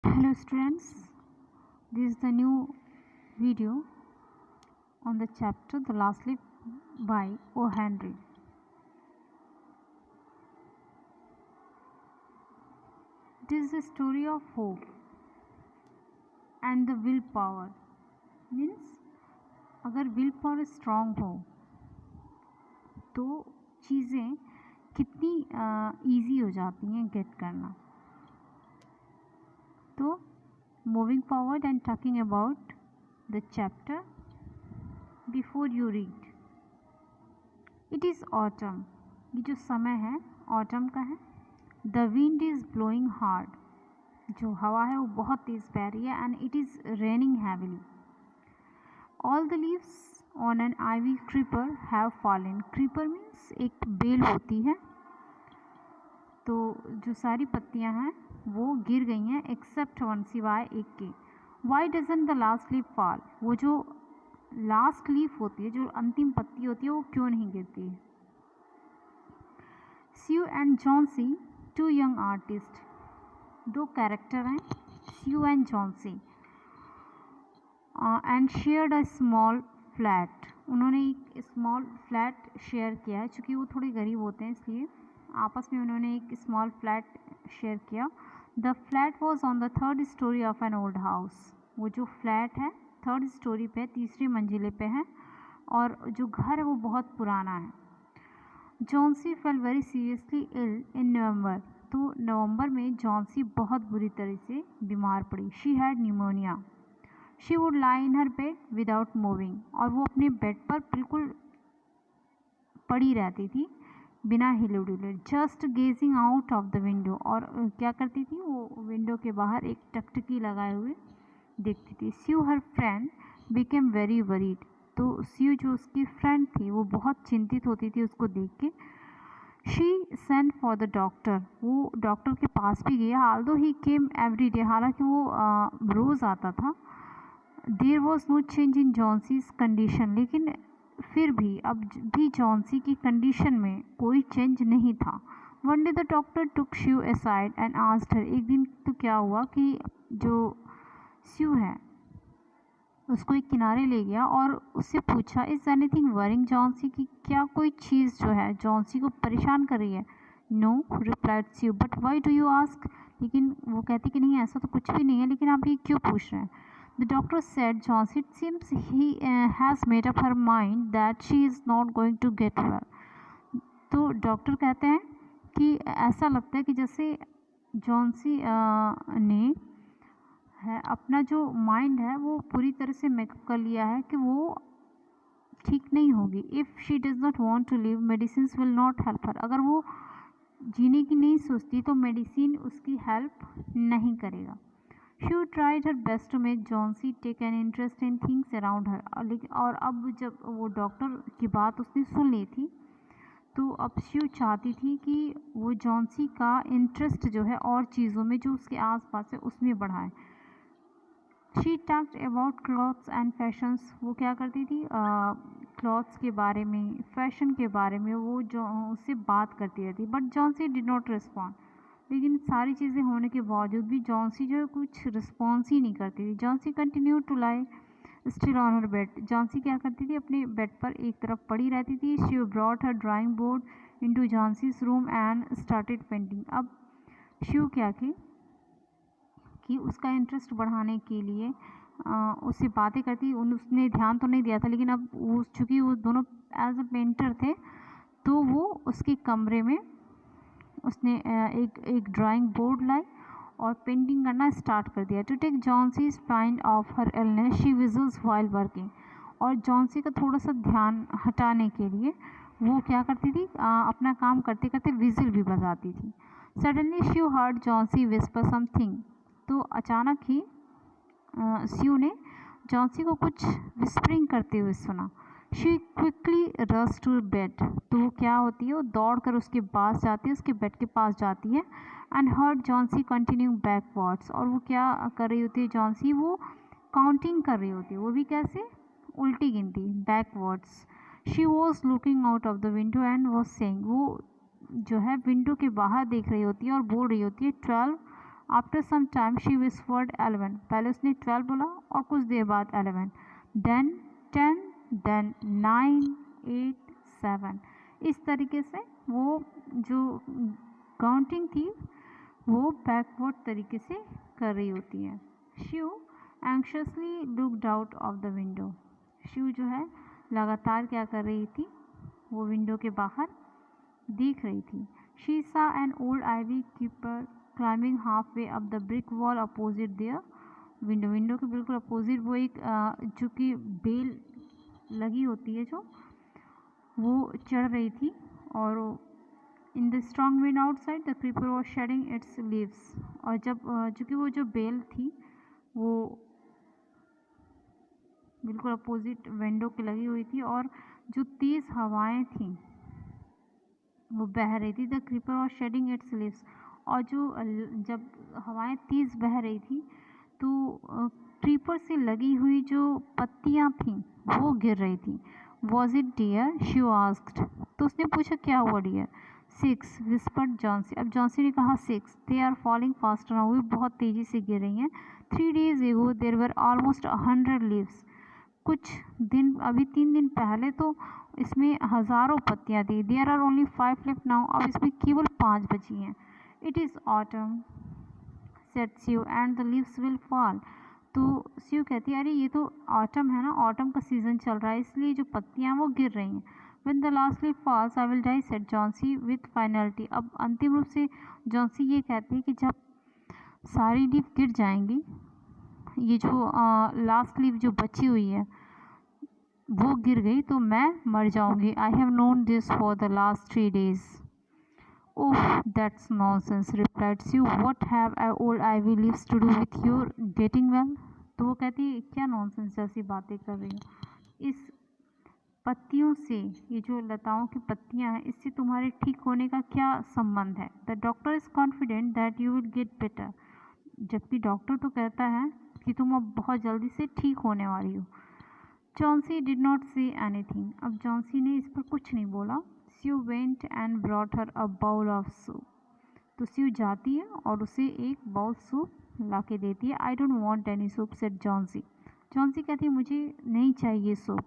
Hello students, this is the new video on the chapter The Last Leaf by O. Henry. It is the story of hope and the willpower. Means अगर will power strong हो तो चीज़ें कितनी easy हो जाती हैं gate करना. तो moving forward and talking about the chapter before you read. It is autumn. ये जो समय है autumn का है. The wind is blowing hard. जो हवा है वो बहुत तेज़ बह रही है and it is raining heavily. All the leaves on an ivy creeper have fallen. Creeper means एक बेल होती है, तो जो सारी पत्तियां हैं वो गिर गई हैं एक्सेप्ट वन, सिवाय एक के. Why doesn't the last leaf fall. वो जो लास्ट लीफ होती है, जो अंतिम पत्ती होती है, वो क्यों नहीं गिरती है. Sue and Johnsy, two young artist. दो कैरेक्टर हैं, Sue and Johnsy. And shared a small flat. उन्होंने एक स्मॉल फ्लैट शेयर किया है, चूँकि वो थोड़े गरीब होते हैं इसलिए आपस में उन्होंने एक स्मॉल फ्लैट शेयर किया. The flat was on the third story of an old house. वो जो फ्लैट है थर्ड स्टोरी पे, तीसरी मंजिले पे है, और जो घर है वो बहुत पुराना है. Johnsy fell very seriously ill in November. तो नवंबर में जॉन्सी बहुत बुरी तरह से बीमार पड़ी. She had pneumonia. She would lie in her bed without moving. और वो अपने बेड पर बिल्कुल पड़ी रहती थी बिना हिले डुले. Just gazing out of the window. और क्या करती थी, वो विंडो के बाहर एक टकटकी लगाए हुए देखती थी. Sue her friend became very worried. तो स्यू जो उसकी फ्रेंड थी वो बहुत चिंतित होती थी उसको देख के. She sent for the doctor. वो डॉक्टर के पास भी गया. Although he came every day. हालांकि वो रोज़ आता था. There was no change in Johnsy's condition. लेकिन फिर भी अब भी जॉन्सी की कंडीशन में कोई चेंज नहीं था. One day the doctor took Sue aside and asked her. एक दिन तो क्या हुआ कि जो स्यू है उसको एक किनारे ले गया और उससे पूछा, इज़ एनीथिंग वरिंग जॉन्सी, की क्या कोई चीज़ जो है जॉन्सी को परेशान कर रही है. No, replied Sue. But why do you ask. लेकिन वो कहती कि नहीं, ऐसा तो कुछ भी नहीं है, लेकिन आप ये क्यों पूछ रहे हैं. The doctor said, Johnson, it seems he has made up her mind that she is not going to get well. तो डॉक्टर कहते हैं कि ऐसा लगता है कि जैसे जॉन्सी ने है अपना जो माइंड है वो पूरी तरह से मेकअप कर लिया है कि वो ठीक नहीं होगी. If she does not want to live, medicine will not help her. अगर वो जीने की नहीं सोचती तो मेडिसिन उसकी हेल्प नहीं करेगा. She tried her best to make Johnsy take an interest in things around her. लेकिन और अब जब वो डॉक्टर की बात उसने सुन ली थी तो अब श्यू चाहती थी कि वो जॉन्सी का इंटरेस्ट जो है और चीज़ों में जो उसके आसपास है उसमें बढ़ाए. She talked about clothes and fashions. वो क्या करती थी, क्लॉथ्स के बारे में, फैशन के बारे में वो जो उससे बात करती रहती. But Johnsy did not respond. लेकिन सारी चीज़ें होने के बावजूद भी जॉन्सी जो है कुछ रिस्पॉन्स ही नहीं करती थी. Johnsy continue to lie still on her bed. Johnsy क्या करती थी, अपने बेड पर एक तरफ पड़ी रहती थी. She brought her drawing board into Johnsy's room and started painting. अब शिव क्या की कि उसका इंटरेस्ट बढ़ाने के लिए उससे बातें करती. उसने ध्यान तो नहीं दिया था, लेकिन अब वो चूँकि वो दोनों एज अ पेंटर थे तो वो उसके कमरे में उसने एक ड्राइंग बोर्ड लाई और पेंटिंग करना स्टार्ट कर दिया. To take Johnsy's mind off her illness she whistles while working. और जॉन्सी का थोड़ा सा ध्यान हटाने के लिए वो क्या करती थी, अपना काम करते करते विजिल भी बजाती थी. Suddenly she heard Johnsy whisper something. तो अचानक ही स्यू ने जॉन्सी को कुछ विस्परिंग करते हुए सुना. She quickly rush to bed. तो वो क्या होती है, वो दौड़ कर उसके पास जाती है, उसके बेड के पास जाती है. And heard Johnsy continue backwards. और वो क्या कर रही होती है जॉन्सी, वो काउंटिंग कर रही होती है. वो भी कैसे, उल्टी गिनती, backwards. She was looking out of the window and was saying. वो जो है विंडो के बाहर देख रही होती है और बोल रही होती है 12 after some time she whispered 11, पहले उसने 12 बोला और कुछ देर बाद 11, देन 10, देन 9, 8, 7। इस तरीके से वो जो काउंटिंग थी वो बैकवर्ड तरीके से कर रही होती है। Shiv anxiously looked out of the window, Shiv जो है लगातार क्या कर रही थी, वो विंडो के बाहर देख रही थी। She saw an old ivy keeper climbing half way up the brick wall opposite their window, window के बिल्कुल अपोजिट वो एक जो कि बेल लगी होती है जो वो चढ़ रही थी। और in the strong wind outside the creeper was shedding its leaves, और जब चूँकि वो जो बेल थी वो बिल्कुल अपोजिट विंडो के लगी हुई थी और जो तेज़ हवाएं थी वो बह रही थी। The creeper was shedding its leaves, और जो जब हवाएं तेज़ बह रही थी तो क्रीपर से लगी हुई जो पत्तियां थीं वो गिर रही थी। Was it dear, she asked, तो उसने पूछा क्या हुआ डियर। 6 विस्पर्ड जॉन्सी, अब जॉन्सी ने कहा 6, they are falling faster now, वो बहुत तेज़ी से गिर रही हैं। 3 days एगो देर वर ऑलमोस्ट 100 लीव्स, कुछ दिन अभी 3 दिन पहले तो इसमें हज़ारों पत्तियां थी। There are only 5 left now, अब इसमें केवल 5 बची हैं। It is autumn said Sue and the leaves will fall, तो स्यू कहती है अरे ये तो ऑटम है ना, ऑटम का सीज़न चल रहा है इसलिए जो पत्तियां वो गिर रही हैं। When the last leaf falls I will die said Johnsy with finality, अब अंतिम रूप से जॉन्सी ये कहती है कि जब सारी लीफ गिर जाएंगी, ये जो लास्ट लीफ जो बची हुई है वो गिर गई तो मैं मर जाऊंगी। I have known this for the last 3 days। Oh that's nonsense replied Sue, what have old ivy leaves to do with your getting well, तो वो कहती है क्या नॉनसेंस जैसी बातें कर रही हो, इस पत्तियों से, ये जो लताओं की पत्तियां हैं इससे तुम्हारे ठीक होने का क्या संबंध है। The doctor is confident that you will get better, जबकि डॉक्टर तो कहता है कि तुम अब बहुत जल्दी से ठीक होने वाली हो। Johnsy did not say anything, अब जॉन्सी ने इस पर कुछ नहीं बोला। Sue went and brought her a bowl of soup, तो स्यू जाती है और उसे एक बाउल सूप ला के देती है। I don't want any soup said Johnsy, Johnsy कहती है मुझे नहीं चाहिए soup.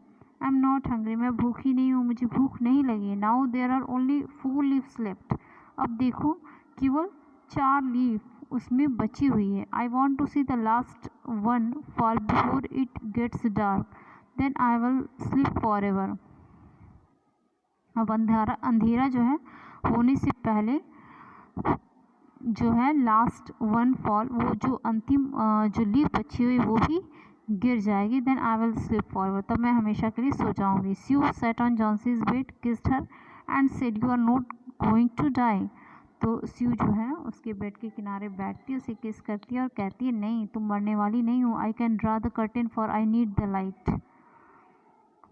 I am not hungry, मैं भूखी नहीं हूँ, मुझे भूख नहीं लगी। Now there are only 4 leaves left, अब देखो केवल 4 लीफ उसमें बची हुई है। I want to see the last one fall before it gets dark, then I will sleep for ever, अब अंधेरा जो है होने से पहले जो है लास्ट वन फॉल, वो जो अंतिम जो लीफ बची हुई वो भी गिर जाएगी। Then I will sleep forward, तब मैं हमेशा के लिए सो जाऊंगी। Sue sat on Johnsy's bed, kissed her and said you are not going to die, तो स्यू जो है उसके बेड के किनारे बैठती है, उसे किस करती है और कहती है नहीं तुम मरने वाली नहीं हो। I can draw the curtain for I need the light,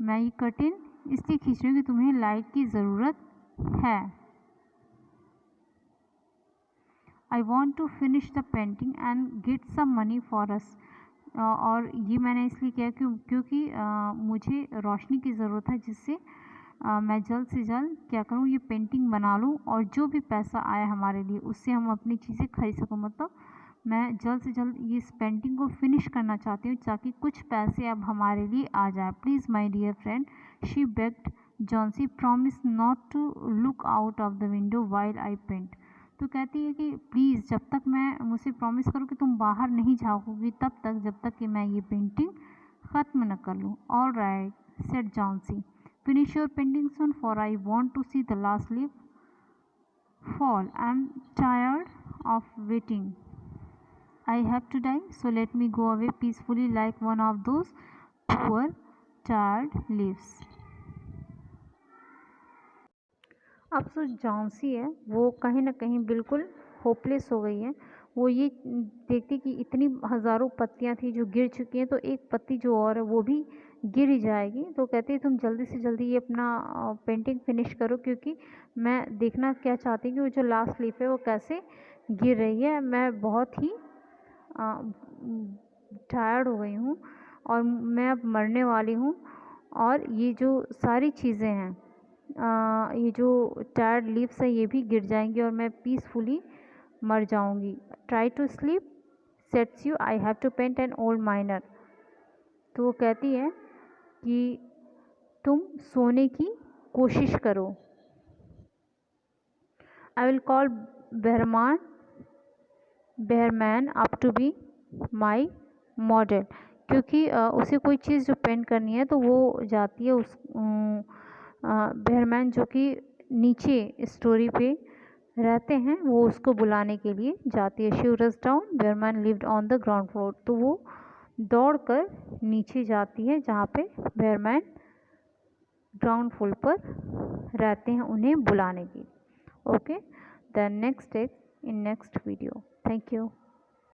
मैं ये कर्टेन इसलिए खींच रही हूँ कि तुम्हें लाइट की ज़रूरत है। I want to finish the painting and get some money for us, और ये मैंने इसलिए किया क्योंकि मुझे रोशनी की ज़रूरत है जिससे मैं जल्द से जल्द क्या करूँ, ये पेंटिंग बना लूँ और जो भी पैसा आए हमारे लिए उससे हम अपनी चीज़ें खरीद सकूँ। मतलब मैं जल्द से जल्द ये इस पेंटिंग को फिनिश करना चाहती हूँ ताकि कुछ पैसे अब हमारे लिए आ जाए। Please my dear friend, she begged Johnsy, promise not to look out of the window while I paint, तो कहती है कि प्लीज़ जब तक मैं मुझसे प्रॉमिस करो कि तुम बाहर नहीं झाँकोगी तब तक, जब तक कि मैं ये पेंटिंग ख़त्म न कर लूँ। All right said Johnsy, finish your painting soon for I want to see the last leaf fall. I am tired of waiting. I have to die, so let me go away peacefully like one of those poor tired leaves. अब जो Johnsy है वो कहीं ना कहीं बिल्कुल hopeless हो गई है। वो ये देखती कि इतनी हज़ारों पत्तियां थी जो गिर चुकी हैं, तो एक पत्ती जो और है वो भी गिर ही जाएगी। तो कहती है तुम जल्दी से जल्दी ये अपना पेंटिंग फिनिश करो, क्योंकि मैं देखना क्या चाहती हूँ कि वो जो लास्ट लीफ है वो कैसे गिर रही है। मैं बहुत ही टायर्ड हो गई हूँ और मैं अब मरने वाली हूँ, और ये जो सारी चीज़ें हैं ये जो टायर्ड लीव्स हैं ये भी गिर जाएंगी और मैं पीसफुली मर जाऊंगी। Try to sleep said Sue, I have to paint an old miner. तो वो कहती है कि तुम सोने की कोशिश करो। I will call Behrman up to be my model, क्योंकि उसे कोई चीज़ जो पेंट करनी है तो वो जाती है उस बेहरमैन जो कि नीचे स्टोरी पे रहते हैं, वो उसको बुलाने के लिए जाती है। शी रस down, Behrman lived on the ground floor. तो वो दौड़ कर नीचे जाती है जहाँ पे बेहरमैन ग्राउंड फ्लोर पर रहते हैं उन्हें बुलाने के लिए। Okay, the next in next video. Thank you.